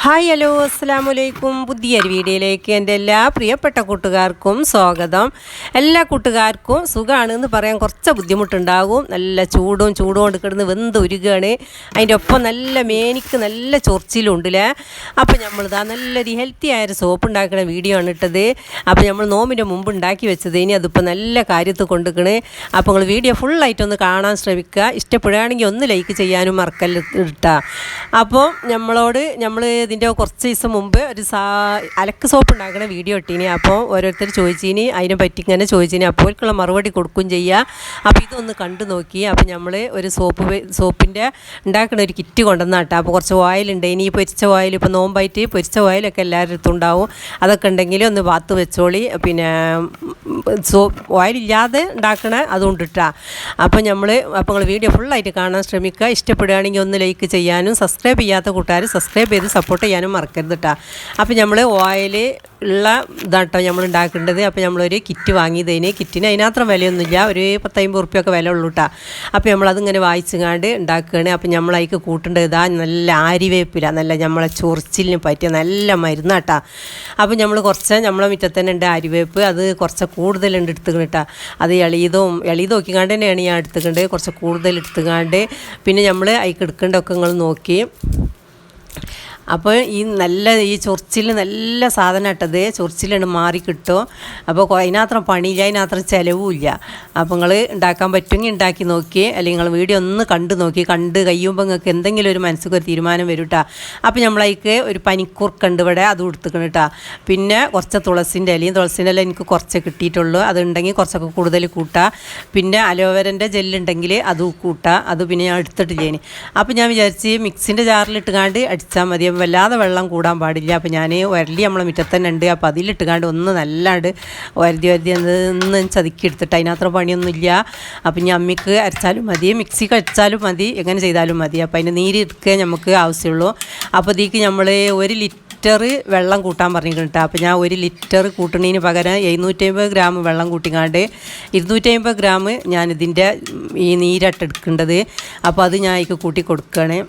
Hi hello അസ്സലാമു അലൈക്കും. പുതിയൊരു വീഡിയോയിലേക്ക് എൻ്റെ എല്ലാ പ്രിയപ്പെട്ട കൂട്ടുകാർക്കും സ്വാഗതം. എല്ലാ കൂട്ടുകാർക്കും സുഖമാണെന്ന് പറയാൻ കുറച്ച് ബുദ്ധിമുട്ടുണ്ടാകും. നല്ല ചൂടും കൊണ്ട് കിടന്ന് വെന്ത് ഉരുകയാണ്. അതിൻ്റെ ഒപ്പം നല്ല മേനിക്ക് നല്ല ചൊറിച്ചിലുണ്ടല്ലേ. അപ്പോൾ നമ്മളിതാ നല്ലൊരു ഹെൽത്തി ആയൊരു സോപ്പ് ഉണ്ടാക്കുന്ന വീഡിയോ ആണ് ഇട്ടത്. അപ്പോൾ നമ്മൾ നോമ്പിൻ്റെ മുമ്പ് ഉണ്ടാക്കി വെച്ചത് ഇനി അതിപ്പോൾ നല്ല കാര്യത്തിൽ കൊണ്ടുക്കണ്. അപ്പോൾ നിങ്ങൾ വീഡിയോ ഫുള്ളായിട്ടൊന്ന് കാണാൻ ശ്രമിക്കുക. ഇഷ്ടപ്പെടുകയാണെങ്കിൽ ഒന്ന് ലൈക്ക് ചെയ്യാനും മറക്കല്ല ഇട്ടാ. അപ്പോൾ നമ്മൾ ഇതിൻ്റെ കുറച്ച് ദിവസം മുമ്പ് ഒരു അലക്ക് സോപ്പ് ഉണ്ടാക്കുന്ന വീഡിയോ ഇട്ടീനി. അപ്പോൾ ഓരോരുത്തർ ചോദിച്ചിനി, അതിനെ പറ്റി ഇങ്ങനെ ചോദിച്ചിനി. അപ്പോഴേക്കുള്ള മറുപടി കൊടുക്കുകയും ചെയ്യുക. അപ്പോൾ ഇതൊന്ന് കണ്ടു നോക്കി. അപ്പോൾ നമ്മൾ ഒരു സോപ്പിൻ്റെ ഉണ്ടാക്കുന്ന ഒരു കിറ്റ് കൊണ്ടുവന്നാട്ടോ. അപ്പോൾ കുറച്ച് ഓയിലുണ്ട്. ഇനി പൊരിച്ച ഓയിൽ ഇപ്പോൾ നോമ്പായിട്ട് പൊരിച്ച ഓയിലൊക്കെ എല്ലാവരുടെ അടുത്തും ഉണ്ടാവും. അതൊക്കെ ഉണ്ടെങ്കിൽ ഒന്ന് ബാത്ത് വെച്ചോളി. പിന്നെ ഓയിലില്ലാതെ ഉണ്ടാക്കണ അതുകൊണ്ടിട്ടാ. അപ്പോൾ നിങ്ങൾ വീഡിയോ ഫുള്ളായിട്ട് കാണാൻ ശ്രമിക്കുക. ഇഷ്ടപ്പെടുകയാണെങ്കിൽ ഒന്ന് ലൈക്ക് ചെയ്യാനും സബ്സ്ക്രൈബ് ചെയ്യാത്ത കൂട്ടുകാർ സബ്സ്ക്രൈബ് ചെയ്ത് സപ്പോർട്ട് ചെയ്യാനും മറക്കരുത് കേട്ടോ. അപ്പോൾ നമ്മൾ ഓയിൽ ഉള്ള ഇതാട്ടോ നമ്മൾ ഉണ്ടാക്കേണ്ടത്. അപ്പോൾ നമ്മളൊരു കിറ്റ് വാങ്ങിയതിന് കിറ്റിന് അതിനത്ര വിലയൊന്നുമില്ല, ഒരു 10-50 ഉറുപ്പ്യൊക്കെ വില ഉള്ളൂ കേട്ടോ. അപ്പോൾ നമ്മളതിങ്ങനെ വായിച്ചുകൊണ്ട് ഉണ്ടാക്കുകയാണ്. അപ്പോൾ നമ്മളതിക്ക് കൂട്ടേണ്ടത് ഇതാ നല്ല ആര്യവേപ്പില, നല്ല നമ്മളെ ചൊറിച്ചിലിന് പറ്റിയ നല്ല മരുന്നാട്ടോ. അപ്പോൾ നമ്മൾ കുറച്ച് നമ്മളെ മുറ്റത്ത് തന്നെ ഉണ്ട് ആര്യവേപ്പ്, അത് കുറച്ച് കൂടുതലുണ്ട് എടുത്തുകൊണ്ട് കേട്ടോ. അത് എളിയത് നോക്കിക്കാണ്ട് തന്നെയാണ് ഞാൻ എടുത്തുകൊണ്ട് കുറച്ച് കൂടുതൽ എടുത്തുകൊണ്ട്. പിന്നെ നമ്മൾ അതിക്ക് എടുക്കേണ്ടതൊക്കെ നിങ്ങൾ നോക്കി. അപ്പോൾ ഈ ചൊറിച്ചിൽ നല്ല സാധനം ഇട്ടത് ചൊറിച്ചിലാണ് മാറി കിട്ടും. അപ്പോൾ അതിനത്ര പണിയില്ല, അതിനത്ര ചിലവുമില്ല. അപ്പോൾ നിങ്ങൾ ഉണ്ടാക്കാൻ പറ്റുമെങ്കിൽ ഉണ്ടാക്കി നോക്കി, അല്ലെങ്കിൽ നിങ്ങൾ വീഡിയോ ഒന്ന് കണ്ടു നോക്കി. കണ്ട് കഴിയുമ്പോൾ നിങ്ങൾക്ക് എന്തെങ്കിലും ഒരു മനസ്സിലേക്ക് ഒരു തീരുമാനം വരും കേട്ടോ. അപ്പോൾ നമ്മളതിക്ക് ഒരു പനിക്കൂർക്കുണ്ട് ഇവിടെ, അത് കൊടുത്തിക്കണം കേട്ടോ. പിന്നെ കുറച്ച് തുളസിൻ്റെ ഇല എനിക്ക് കുറച്ച് കിട്ടിയിട്ടുള്ളൂ, അതുണ്ടെങ്കിൽ കുറച്ചൊക്കെ കൂടുതൽ കൂട്ടുക. പിന്നെ അലോവേരൻ്റെ ജെല്ലുണ്ടെങ്കിൽ അത് കൂട്ടുക, അത് പിന്നെ ഞാൻ എടുത്തിട്ടില്ലേനി. അപ്പോൾ ഞാൻ വിചാരിച്ച് മിക്സിൻ്റെ ജാറിലിട്ടുകാണ്ട് അടിച്ചാൽ മതി, വല്ലാതെ വെള്ളം കൂടാൻ പാടില്ല. അപ്പോൾ ഞാൻ ഉരലി നമ്മളെ മുറ്റത്ത് തന്നെ ഉണ്ട്. അപ്പോൾ അതിലിട്ടുകാണ്ട് ഒന്ന് നല്ലാണ്ട് ഉരതി ഒന്ന് ചതുക്കി എടുത്തിട്ട് അതിനത്ര പണിയൊന്നുമില്ല. അപ്പം ഇനി അമ്മിക്ക് അരച്ചാലും മതി, മിക്സിക്ക് അരച്ചാലും മതി, എങ്ങനെ ചെയ്താലും മതി. അപ്പോൾ അതിൻ്റെ നീര് എടുക്കുക നമുക്ക് ആവശ്യമുള്ളൂ. അപ്പോൾ ഇതിലേക്ക് നമ്മൾ 1 ലിറ്റർ വെള്ളം കൂട്ടാൻ പറഞ്ഞിട്ടുണ്ട്. അപ്പോൾ ഞാൻ 1 ലിറ്റർ കൂട്ടണതിന് പകരം 750 ഗ്രാം വെള്ളം കൂട്ടിക്കാണ്ട് 250 ഗ്രാം ഞാനിതിൻ്റെ ഈ നീരട്ടെടുക്കേണ്ടത്. അപ്പോൾ അത് ഞാൻ അതിലേക്ക് കൂട്ടി കൊടുക്കുകയാണ്.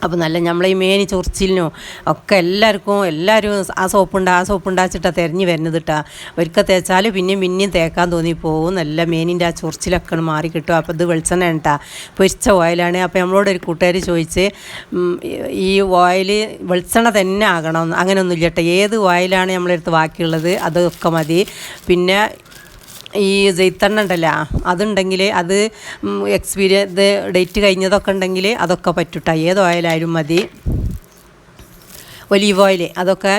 അപ്പോൾ നല്ല നമ്മളെ ഈ മേനി ചൊറിച്ചിലിനോ ഒക്കെ എല്ലാവരും ആ സോപ്പുണ്ടാച്ചിട്ടാണ് തിരഞ്ഞു വരുന്നത് കേട്ടോ. ഒരിക്കൽ തേച്ചാൽ പിന്നെയും തേക്കാൻ തോന്നിപ്പോവും. നല്ല മേനിൻ്റെ ആ ചൊറിച്ചിലൊക്കെ മാറി കിട്ടും. അപ്പോൾ ഇത് വെളിച്ചെണ്ണ കേട്ടോ, പൊരിച്ച ഓയിലാണ്. അപ്പോൾ നമ്മളോട് ഒരു കൂട്ടുകാർ ചോദിച്ച് ഈ ഓയിൽ വെളിച്ചെണ്ണ തന്നെ ആകണമെന്ന്, അങ്ങനെയൊന്നുമില്ല കേട്ടോ. ഏത് ഓയിലാണ് നമ്മളെടുത്ത് ബാക്കിയുള്ളത് അതൊക്കെ മതി. പിന്നെ ഈ ജെയ്ത്തെണ്ണ ഉണ്ടല്ലോ, അതുണ്ടെങ്കിൽ അത് ഡേറ്റ് കഴിഞ്ഞതൊക്കെ ഉണ്ടെങ്കിൽ അതൊക്കെ പറ്റൂട്ടോ. ഏത് ഓയിലായാലും മതി. ഒലീവ് ഓയിൽ അതൊക്കെ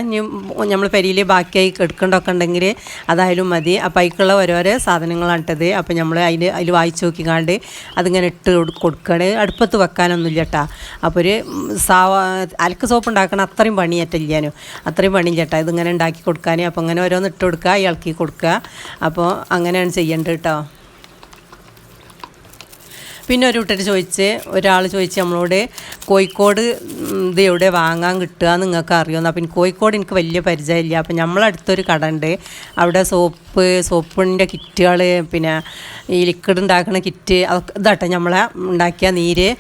നമ്മൾ പെരിയിൽ ബാക്കിയായി എടുക്കേണ്ടതൊക്കെ ഉണ്ടെങ്കിൽ അതായാലും മതി. അപ്പോൾ അതിലേക്കുള്ള ഓരോരോ സാധനങ്ങളാണ് ഇട്ടത്. അപ്പോൾ നമ്മൾ അതിൽ വായിച്ച് നോക്കിക്കാണ്ട് അതിങ്ങനെ ഇട്ട് കൊടുക്കുകയാണ്. അടുപ്പത്ത് വെക്കാനൊന്നുമില്ല കേട്ടോ. അപ്പോൾ ഒരു അലക്ക് സോപ്പ് ഉണ്ടാക്കണം അത്രയും പണിയേറ്റില്ലാനും, അത്രയും പണിയില്ല കേട്ടോ ഇതിങ്ങനെ ഉണ്ടാക്കി കൊടുക്കാൻ. അപ്പോൾ അങ്ങനെ ഓരോന്ന് ഇട്ട് കൊടുക്കുക, ഇളക്കി കൊടുക്കുക. അപ്പോൾ അങ്ങനെയാണ് ചെയ്യേണ്ടത് കേട്ടോ. പിന്നെ ഒരാൾ ചോദിച്ച് നമ്മളോട് കോഴിക്കോട് ഇത് എവിടെ വാങ്ങാൻ കിട്ടുക നിങ്ങൾക്ക് അറിയുമെന്ന്. അപ്പം കോഴിക്കോട് എനിക്ക് വലിയ പരിചയമില്ല. അപ്പം നമ്മളടുത്തൊരു കട ഉണ്ട്, അവിടെ സോപ്പിൻ്റെ കിറ്റുകൾ, പിന്നെ ഈ ലിക്വിഡ് ഉണ്ടാക്കുന്ന കിറ്റ് അതൊക്കെ ഇതാട്ടെ നമ്മളെ ഉണ്ടാക്കിയ നീര്,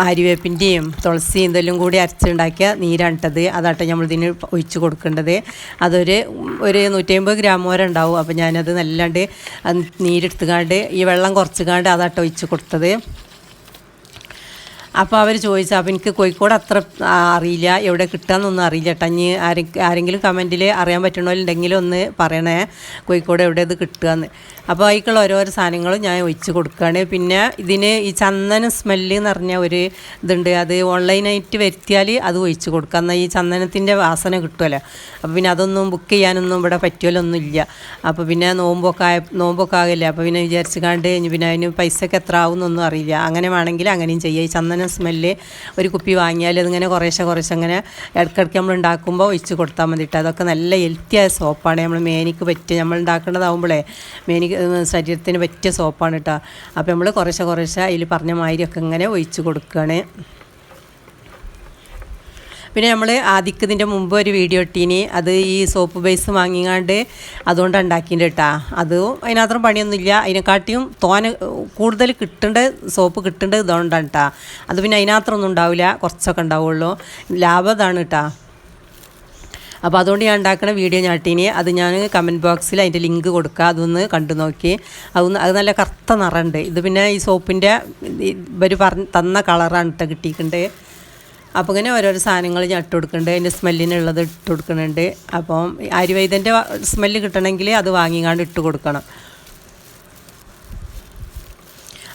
ആര്യവേപ്പിൻ്റെയും തുളസിയും ഇതെല്ലാം കൂടി അരച്ചുണ്ടാക്കിയ നീരാണിട്ടത്. അതാട്ടെ നമ്മളിതിന് ഒഴിച്ച് കൊടുക്കേണ്ടത്. അതൊരു 150 ഗ്രാം വരെ ഉണ്ടാവും. അപ്പോൾ ഞാനത് നല്ലാണ്ട് നീരെടുത്തുകാണ്ട് ഈ വെള്ളം കുറച്ചുകാണ്ട് അതാട്ടെ ഒഴിച്ച് കൊടുത്തത്. അപ്പോൾ അവർ ചോദിച്ചാൽ, അപ്പോൾ എനിക്ക് കോഴിക്കോട് അത്ര അറിയില്ല, എവിടെ കിട്ടുകയെന്നൊന്നും അറിയില്ല കേട്ടോ. ഇനി ആരെങ്കിലും കമൻറ്റിൽ അറിയാൻ പറ്റണമല്ലുണ്ടെങ്കിൽ ഒന്ന് പറയണേ കോഴിക്കോട് എവിടെ ഇത് കിട്ടുകയെന്ന്. അപ്പോൾ അതിലേക്കുള്ള ഓരോരോ സാധനങ്ങളും ഞാൻ ഒഴിച്ച് കൊടുക്കുകയാണ്. പിന്നെ ഇതിന് ഈ ചന്ദന സ്മെല്ല് എന്ന് പറഞ്ഞ ഒരു ഇതുണ്ട്, അത് ഓൺലൈനായിട്ട് വരുത്തിയാൽ അത് ഒഴിച്ച് കൊടുക്കുക. എന്നാൽ ഈ ചന്ദനത്തിൻ്റെ വാസന കിട്ടുമല്ലോ. അപ്പോൾ പിന്നെ അതൊന്നും ബുക്ക് ചെയ്യാനൊന്നും ഇവിടെ പറ്റുമല്ലൊന്നുമില്ല. അപ്പോൾ പിന്നെ നോമ്പൊക്കെ ആകില്ല. അപ്പോൾ പിന്നെ വിചാരിച്ചുകാണ്ട് പിന്നെ അതിന് പൈസയൊക്കെ എത്ര ആവുമെന്നൊന്നും അറിയില്ല. അങ്ങനെ വേണമെങ്കിൽ അങ്ങനെയും ചെയ്യുക. ഈ ചന്ദന സ്മെല്ല് ഒരു കുപ്പി വാങ്ങിയാൽ അതിങ്ങനെ കുറേശ്ശെ അങ്ങനെ ഇടയ്ക്കിടയ്ക്ക് നമ്മൾ ഉണ്ടാക്കുമ്പോൾ ഒഴിച്ച് കൊടുത്താൽ മതിയിട്ട്. അതൊക്കെ നല്ല ഹെൽത്തിയായ സോപ്പാണ്. നമ്മൾ മേനിക്ക് പറ്റിയ നമ്മൾ ഉണ്ടാക്കേണ്ടതാവുമ്പോഴേ മേനിക്ക് ശരീരത്തിന് പറ്റിയ സോപ്പാണ് കേട്ടോ. അപ്പോൾ നമ്മൾ കുറേശ്ശെ അതിൽ പറഞ്ഞ മാതിരിയൊക്കെ ഇങ്ങനെ ഒഴിച്ച് കൊടുക്കുകയാണ്. പിന്നെ നമ്മൾ ആദ്യക്ക് ഇതിൻ്റെ മുമ്പ് ഒരു വീഡിയോ ഇട്ടീനി, അത് ഈ സോപ്പ് ബേസ് വാങ്ങിങ്ങാണ്ട് അതുകൊണ്ട് ഉണ്ടാക്കിയിട്ട് കേട്ടാ. അതും അതിനത്രയും പണിയൊന്നുമില്ല, അതിനെക്കാട്ടിയും കൂടുതൽ കിട്ടേണ്ട സോപ്പ് കിട്ടേണ്ടത് ഇതുകൊണ്ടാണ് കേട്ടാ. അത് പിന്നെ അതിനത്രയൊന്നും ഉണ്ടാവില്ല, കുറച്ചൊക്കെ ഉണ്ടാവുള്ളൂ. ലാഭം ഇതാണ് കേട്ടാ. അപ്പോൾ അതുകൊണ്ട് ഞാൻ ഉണ്ടാക്കുന്ന വീഡിയോ ഞാട്ടിനി, അത് ഞാൻ കമൻറ്റ് ബോക്സിൽ അതിൻ്റെ ലിങ്ക് കൊടുക്കുക, അതൊന്ന് കണ്ടു നോക്കി. അത് നല്ല കറുത്ത നിറമുണ്ട്. ഇത് പിന്നെ ഈ സോപ്പിൻ്റെ ഇവർ തന്ന കളറാണ് ഇട്ട് കിട്ടിയിട്ടുണ്ട്. അപ്പോൾ ഇങ്ങനെ ഓരോരോ സാധനങ്ങൾ ഞാൻ ഇട്ട് കൊടുക്കുന്നുണ്ട്, അതിൻ്റെ സ്മെല്ലിനുള്ളത് ഇട്ട് കൊടുക്കുന്നുണ്ട്. അപ്പം ആയുർവേദൻ്റെ സ്മെല്ല് കിട്ടണമെങ്കിൽ അത് വാങ്ങിക്കാണ്ട് ഇട്ട് കൊടുക്കണം.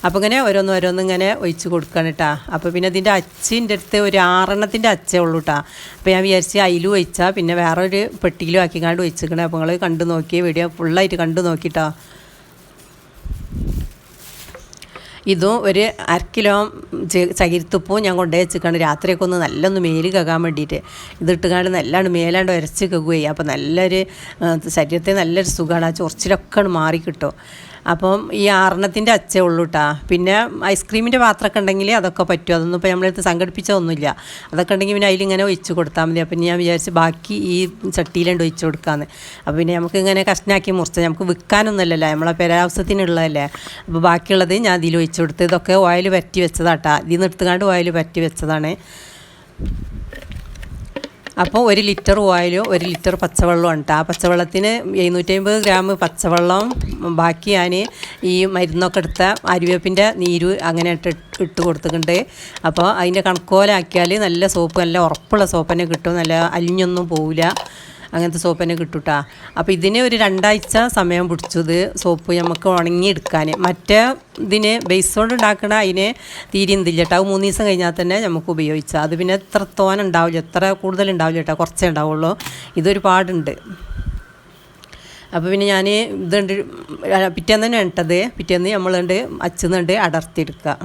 അപ്പോൾ ഇങ്ങനെ ഓരോന്ന് ഇങ്ങനെ ഒഴിച്ച് കൊടുക്കണം കേട്ടോ. അപ്പോൾ പിന്നെ ഇതിൻ്റെ അച്ചിൻ്റെ അടുത്ത് ഒരു 6 അച്ചേ ഉള്ളൂ കേട്ടോ. അപ്പോൾ ഞാൻ വിചാരിച്ച് അതിലും ഒഴിച്ചാൽ പിന്നെ വേറൊരു പെട്ടിയിലും ആക്കിക്കാണ്ട് ഒഴിച്ചിരിക്കണേ. അപ്പോൾ നിങ്ങൾ കണ്ടു നോക്കി, വീഡിയോ ഫുള്ളായിട്ട് കണ്ടു നോക്കിട്ടോ. ഇതും ഒരു 1/2 കിലോ ചകിരിത്തുപ്പും ഞാൻ കൊണ്ടുപോയി വെച്ചിക്കാണ് രാത്രിയൊക്കെ ഒന്ന് നല്ലൊന്ന് മേല് കകാൻ വേണ്ടിയിട്ട്. ഇതിട്ടുകാണ്ട് നല്ലാണ്ട് മേലാണ്ട് ഉരച്ച് കകുകയും അപ്പോൾ നല്ലൊരു ശരീരത്തെ നല്ലൊരു സുഖമാണ്, ആ ചൊറിച്ചിലൊക്കെ മാറി കിട്ടും. അപ്പം ഈ 6 അച്ചേ ഉള്ളൂ കേട്ടോ. പിന്നെ ഐസ്ക്രീമിൻ്റെ പാത്രമൊക്കെ ഉണ്ടെങ്കിൽ അതൊക്കെ പറ്റും, അതൊന്നും ഇപ്പോൾ നമ്മളടുത്ത് സംഘടിപ്പിച്ചതൊന്നുമില്ല. അതൊക്കെ ഉണ്ടെങ്കിൽ പിന്നെ അതിലിങ്ങനെ ഒഴിച്ച് കൊടുത്താൽ മതി. അപ്പം ഞാൻ വിചാരിച്ച് ബാക്കി ഈ ചട്ടിയിലുണ്ട് ഒഴിച്ച് കൊടുക്കാമെന്ന്. അപ്പോൾ പിന്നെ നമുക്ക് ഇങ്ങനെ കഷ്ണാക്കി മുറിച്ച് നമുക്ക് വിൽക്കാനൊന്നുമല്ലല്ലോ, നമ്മളെ പെരാവശ്യത്തിനുള്ളതല്ലേ. അപ്പോൾ ബാക്കിയുള്ളത് ഞാൻ അതിൽ ഒഴിച്ച് കൊടുത്ത്, ഇതൊക്കെ ഓയിൽ പറ്റി വെച്ചതാട്ടാ. ഇതിൽ നിന്ന് എടുത്തുകൊണ്ട് ഓയിൽ പറ്റി വെച്ചതാണ്. അപ്പോൾ 1 ലിറ്റർ ഓയിലും 1 ലിറ്റർ പച്ചവെള്ളമാണ് കേട്ടോ. ആ പച്ചവെള്ളത്തിന് 750 ഗ്രാം പച്ചവെള്ളം, ബാക്കി ഞാൻ ഈ മരുന്നൊക്കെ എടുത്ത അരിവേപ്പിൻ്റെ നീര് അങ്ങനെ ഇട്ട് കൊടുത്തിട്ടുണ്ട്. അപ്പോൾ അതിൻ്റെ കണക്കോലാക്കിയാൽ നല്ല സോപ്പ്, നല്ല ഉറപ്പുള്ള സോപ്പ് തന്നെ കിട്ടും, നല്ല അലിഞ്ഞൊന്നും പോവില്ല, അങ്ങനത്തെ സോപ്പ് തന്നെ കിട്ടും കേട്ടോ. അപ്പോൾ ഇതിന് ഒരു 2 ആഴ്ച സമയം പിടിച്ചു ഇത് സോപ്പ് നമുക്ക് ഉണങ്ങിയെടുക്കാൻ. മറ്റേ ഇതിന് ബേസ് കൊണ്ട് ഉണ്ടാക്കണ അതിന് തീരെ എന്തില്ല കേട്ടോ, 3 ദിവസം കഴിഞ്ഞാൽ തന്നെ നമുക്ക് ഉപയോഗിച്ചാൽ അത് പിന്നെ എത്ര തോനെ ഉണ്ടാവില്ല, എത്ര കൂടുതൽ ഉണ്ടാവില്ല കേട്ടോ, കുറച്ചേ ഉണ്ടാവുള്ളൂ. ഇതൊരുപാടുണ്ട്. അപ്പോൾ പിന്നെ ഞാൻ ഇതുണ്ട് പിറ്റേന്ന് തന്നെ ഇട്ടത്, പിറ്റേന്ന് നമ്മളുണ്ട് അച്ചുന്നുണ്ട് അടർത്തിയെടുക്കുക.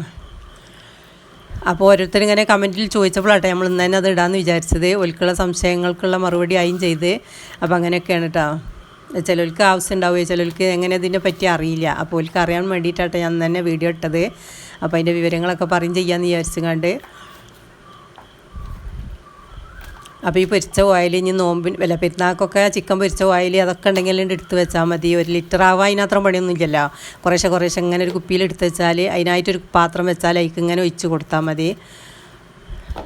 അപ്പോൾ ഓരോരുത്തരിങ്ങനെ കമൻറ്റിൽ ചോദിച്ചപ്പോഴാട്ടെ നമ്മൾ ഇന്ന് തന്നെ അത് ഇടാമെന്ന് വിചാരിച്ചത്. ഒലിക്കുള്ള സംശയങ്ങൾക്കുള്ള മറുപടി ആയും ചെയ്ത്. അപ്പോൾ അങ്ങനെയൊക്കെയാണ് കേട്ടോ. ചിലർക്ക് ആവശ്യം ഉണ്ടാവുകയോ ചിലർക്ക് എങ്ങനെ ഇതിനെ പറ്റി അറിയില്ല. അപ്പോൾ ഓൽക്ക് അറിയാൻ വേണ്ടിയിട്ടാട്ടെ ഞാൻ തന്നെ വീഡിയോ ഇട്ടത്. അപ്പോൾ അതിൻ്റെ വിവരങ്ങളൊക്കെ പറയും ചെയ്യാമെന്ന് വിചാരിച്ചുകൊണ്ട്. അപ്പോൾ ഈ പൊരിച്ച ഓയിൽ ഇനി നോമ്പിന് പെരുന്നാൾക്കൊക്കെ ചിക്കൻ പൊരിച്ച ഓയിൽ അതൊക്കെ ഉണ്ടെങ്കിൽ എടുത്ത് വെച്ചാൽ മതി. 1 ലിറ്റർ ആവാൻ അതിനത്രയും പണിയൊന്നും ഇല്ലല്ലോ. കുറേശ്ശെ ഇങ്ങനെ ഒരു കുപ്പിയിൽ എടുത്ത് വെച്ചാൽ അതിനായിട്ടൊരു പാത്രം വെച്ചാൽ അതിക്ക് ഇങ്ങനെ ഒഴിച്ച് കൊടുത്താൽ മതി.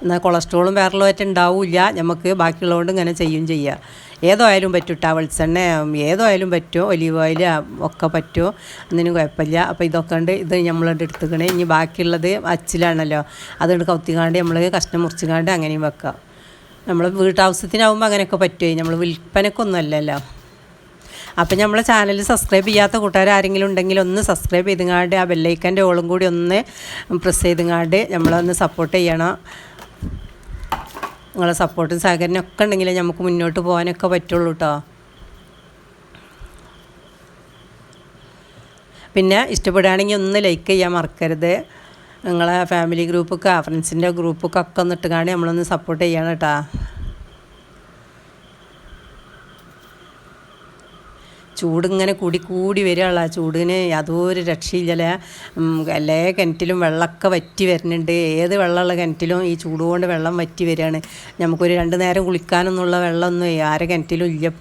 എന്നാൽ കൊളസ്ട്രോളും വേറെയുള്ളതായിട്ട് ഉണ്ടാവില്ല, നമുക്ക് ബാക്കിയുള്ളതുകൊണ്ട് ഇങ്ങനെ ചെയ്യുക. ഏതായാലും പറ്റും കേട്ടോ, വെളിച്ചെണ്ണ ഏതായാലും പറ്റും, ഒലീവ് ഓയിൽ ഒക്കെ പറ്റും, ഒന്നിനും കുഴപ്പമില്ല. അപ്പോൾ ഇതൊക്കെ ഉണ്ട്, ഇത് നമ്മളുണ്ട് എടുത്തുക്കണേ. ഇനി ബാക്കിയുള്ളത് അച്ചിലാണല്ലോ, അതുകൊണ്ട് കൗത്തിക്കാണ്ട് നമ്മൾ കഷ്ണം മുറിച്ചുകാണ്ട് അങ്ങനെയും വെക്കാം. നമ്മൾ വീട്ടാവശ്യത്തിനാവുമ്പോൾ അങ്ങനെയൊക്കെ പറ്റുമേ, നമ്മൾ വിൽപ്പനക്കൊന്നും അല്ലല്ലോ. അപ്പം നമ്മളെ ചാനൽ സബ്സ്ക്രൈബ് ചെയ്യാത്ത കൂട്ടുകാർ ആരെങ്കിലും ഉണ്ടെങ്കിൽ ഒന്ന് സബ്സ്ക്രൈബ് ചെയ്തുങ്ങാണ്ട് ആ ബെല്ലൈക്കൻ്റെ ഓളും കൂടി ഒന്ന് പ്രസ് ചെയ്തുങ്ങാണ്ട് നമ്മളൊന്ന് സപ്പോർട്ട് ചെയ്യണം. നിങ്ങളെ സപ്പോർട്ടും സഹകരണമൊക്കെ ഉണ്ടെങ്കിലേ നമുക്ക് മുന്നോട്ട് പോകാനൊക്കെ പറ്റുള്ളൂ കേട്ടോ. പിന്നെ ഇഷ്ടപ്പെടുകയാണെങ്കിൽ ഒന്ന് ലൈക്ക് ചെയ്യാൻ മറക്കരുത്. നിങ്ങളെ ഫാമിലി ഗ്രൂപ്പൊക്കെ ഫ്രണ്ട്സിൻ്റെ ഗ്രൂപ്പൊക്കെ ഒന്ന് ഇട്ടുകാണ്ട് നമ്മളൊന്ന് സപ്പോർട്ട് ചെയ്യണം കേട്ടോ. ചൂടിങ്ങനെ കൂടി വരികയുള്ള ചൂടിന് യാതൊരു രക്ഷയില്ലല്ലേ. എല്ലാ കിണറ്റിലും വെള്ളമൊക്കെ വറ്റി വരുന്നുണ്ട്. ഏത് വെള്ളമുള്ള കിണറ്റിലും ഈ ചൂട് കൊണ്ട് വെള്ളം വറ്റി വരികയാണ്. നമുക്കൊരു 2 നേരം കുളിക്കാനൊന്നുള്ള വെള്ളമൊന്നും ആരെ കിണറ്റിലും ഇല്ല.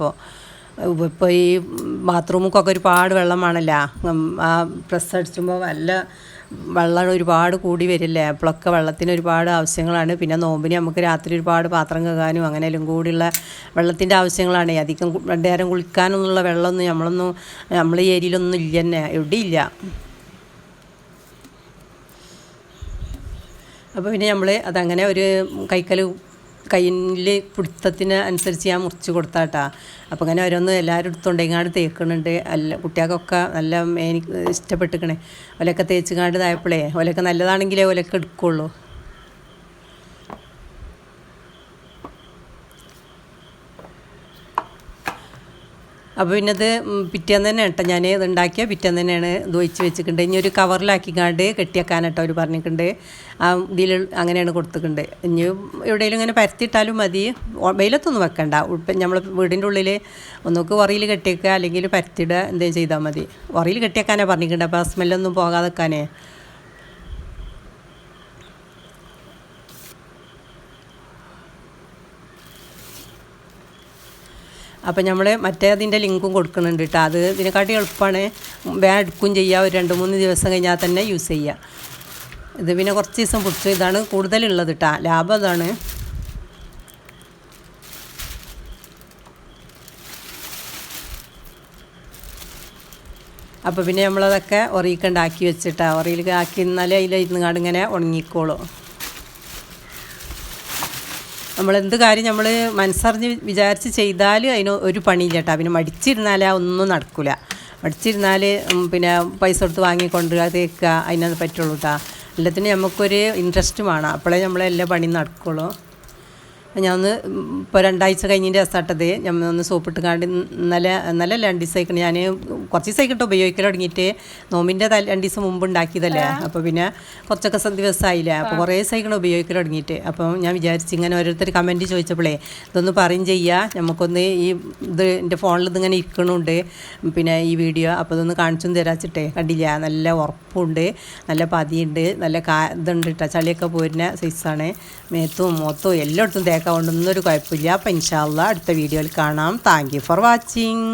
ഇപ്പോൾ ഈ ബാത്റൂമൊക്കെ ഒരുപാട് വെള്ളം വേണമല്ലോ. ആ പ്രസ് അടിച്ചുമ്പോൾ വല്ല വെള്ളം ഒരുപാട് കൂടി വരില്ലേ. അപ്പോഴൊക്കെ വെള്ളത്തിന് ഒരുപാട് ആവശ്യങ്ങളാണ്. പിന്നെ നോമ്പിന് നമുക്ക് രാത്രി ഒരുപാട് പാത്രം കഴുകാനും അങ്ങനെ എല്ലാം കൂടിയുള്ള വെള്ളത്തിൻ്റെ ആവശ്യങ്ങളാണ്. അധികം 2 നേരം കുളിക്കാനൊന്നുള്ള വെള്ളമൊന്നും നമ്മളെ ഏരിയയിലൊന്നും ഇല്ല തന്നെ, എവിടെയില്ല. അപ്പോൾ പിന്നെ നമ്മൾ അതങ്ങനെ ഒരു കയ്യിൽ പിടുത്തത്തിന് അനുസരിച്ച് ഞാൻ മുറിച്ച് കൊടുത്താട്ടാ. അപ്പോൾ അങ്ങനെ ഓരോന്ന് എല്ലാവരും എടുത്തുകൊണ്ടെങ്ങാണ്ട് തേക്കുന്നുണ്ട്. കുട്ടികൾക്കൊക്കെ നല്ല എനിക്ക് ഇഷ്ടപ്പെട്ടിക്കണേ. ഓലൊക്കെ തേച്ചുകാണ്ട് ഇതായപ്പോഴേ ഓലൊക്കെ നല്ലതാണെങ്കിലേ ഓലൊക്കെ എടുക്കുള്ളൂ. അപ്പോൾ പിന്നെ ഇത് പിറ്റേന്ന് തന്നെ കേട്ടോ ഞാൻ ഇത് ഉണ്ടാക്കിയ പിറ്റേന്ന് തന്നെയാണ് ഇത് ഒഴിച്ച് വെച്ചിട്ടുണ്ട്. ഇനി ഒരു കവറിലാക്കിക്കാണ്ട് കെട്ടിയേക്കാനട്ടോ അവർ പറഞ്ഞിട്ടുണ്ട്. ആ ഇതിൽ അങ്ങനെയാണ് കൊടുത്തിട്ടുണ്ട്. ഇനി എവിടെയെങ്കിലും ഇങ്ങനെ പരത്തിയിട്ടാലും മതി, വെയിലത്തൊന്നും വെക്കണ്ട. നമ്മൾ വീടിൻ്റെ ഉള്ളിൽ ഒന്നൊക്കെ ഉറയിൽ കെട്ടിയേക്കുക അല്ലെങ്കിൽ പരത്തിയിടുക എന്തെങ്കിലും ചെയ്താൽ മതി. ഉറയിൽ കെട്ടിയേക്കാനാണ് പറഞ്ഞിട്ടുണ്ട്. അപ്പോൾ ആ സ്മെല്ലൊന്നും പോകാതെ വെക്കാനേ. അപ്പം നമ്മൾ മറ്റേതിൻ്റെ ലിങ്കും കൊടുക്കുന്നുണ്ട് കേട്ടോ. അത് ഇതിനെക്കാട്ടി എളുപ്പമാണ്, വേഗം എടുക്കുകയും ചെയ്യുക, ഒരു 2-3 ദിവസം കഴിഞ്ഞാൽ തന്നെ യൂസ് ചെയ്യുക. ഇത് പിന്നെ കുറച്ച് ദിവസം പിടിച്ചു. ഇതാണ് കൂടുതലുള്ളത് കേട്ടോ, ലാഭം അതാണ്. അപ്പോൾ പിന്നെ നമ്മളതൊക്കെ ഒറിയിക്കണ്ടാക്കി വെച്ചിട്ടാണ്, ഒറിയിൽ ആക്കി എന്നാലേ അതിലിരുന്ന് കാട് ഇങ്ങനെ ഉണങ്ങിക്കോളും. നമ്മളെന്ത് കാര്യം നമ്മൾ മനസ്സറിഞ്ഞ് വിചാരിച്ച് ചെയ്താൽ അതിന് ഒരു പണിയില്ല കേട്ടോ. പിന്നെ മടിച്ചിരുന്നാൽ ഒന്നും നടക്കില്ല. മടിച്ചിരുന്നാൽ പിന്നെ പൈസ കൊടുത്ത് വാങ്ങിക്കൊണ്ട് തേക്കുക, അതിനത് പറ്റുള്ളൂ കേട്ടോ. എല്ലാത്തിനും നമുക്കൊരു ഇൻട്രസ്റ്റ് വേണം, അപ്പോഴേ നമ്മളെല്ലാ പണിയും നടക്കുള്ളൂ. ഞാൻ ഇപ്പോൾ 2 ആഴ്ച കഴിഞ്ഞതിൻ്റെ ദിവസമായിട്ടത് ഞാൻ ഒന്ന് സോപ്പിട്ട് കാണ്ട് ഇന്നലെ 2 ദിവസമായിക്കണം. ഞാൻ കുറച്ച് ദിവസമായിക്കിട്ട് ഉപയോഗിക്കൽ തുടങ്ങിയിട്ട്, നോമ്പിൻ്റെ 2 ദിവസം മുമ്പ് ഉണ്ടാക്കിയതല്ലേ, അപ്പോൾ പിന്നെ കുറച്ചൊക്കെ ദിവസമായില്ലേ, അപ്പോൾ കുറേ ദിവസമായിക്കണം ഉപയോഗിക്കൽ തുടങ്ങിയിട്ട്. അപ്പോൾ ഞാൻ വിചാരിച്ച് ഇങ്ങനെ ഓരോരുത്തർ കമൻറ്റ് ചോദിച്ചപ്പോഴേ ഇതൊന്ന് പറയും ചെയ്യുക, നമുക്കൊന്ന് ഈ ഇത് എൻ്റെ ഫോണിൽ ഇതിങ്ങനെ ഇരിക്കണുണ്ട് പിന്നെ ഈ വീഡിയോ, അപ്പോൾ ഇതൊന്ന് കാണിച്ചും തരാച്ചിട്ടേ. കണ്ടില്ല, നല്ല ഉറപ്പുണ്ട്, നല്ല പതിയുണ്ട്, നല്ല ഇതുണ്ട് കേട്ടോ, ചളിയൊക്കെ പോരുന്ന സൈസാണ്. മേത്തും മൊത്തവും എല്ലായിടത്തും തേക്കാൻ കൊണ്ടൊന്നും ഒരു കുഴപ്പമില്ല. അപ്പോൾ ഇൻഷാ അല്ലാഹ് അടുത്ത വീഡിയോയിൽ കാണാം. Thank you for watching.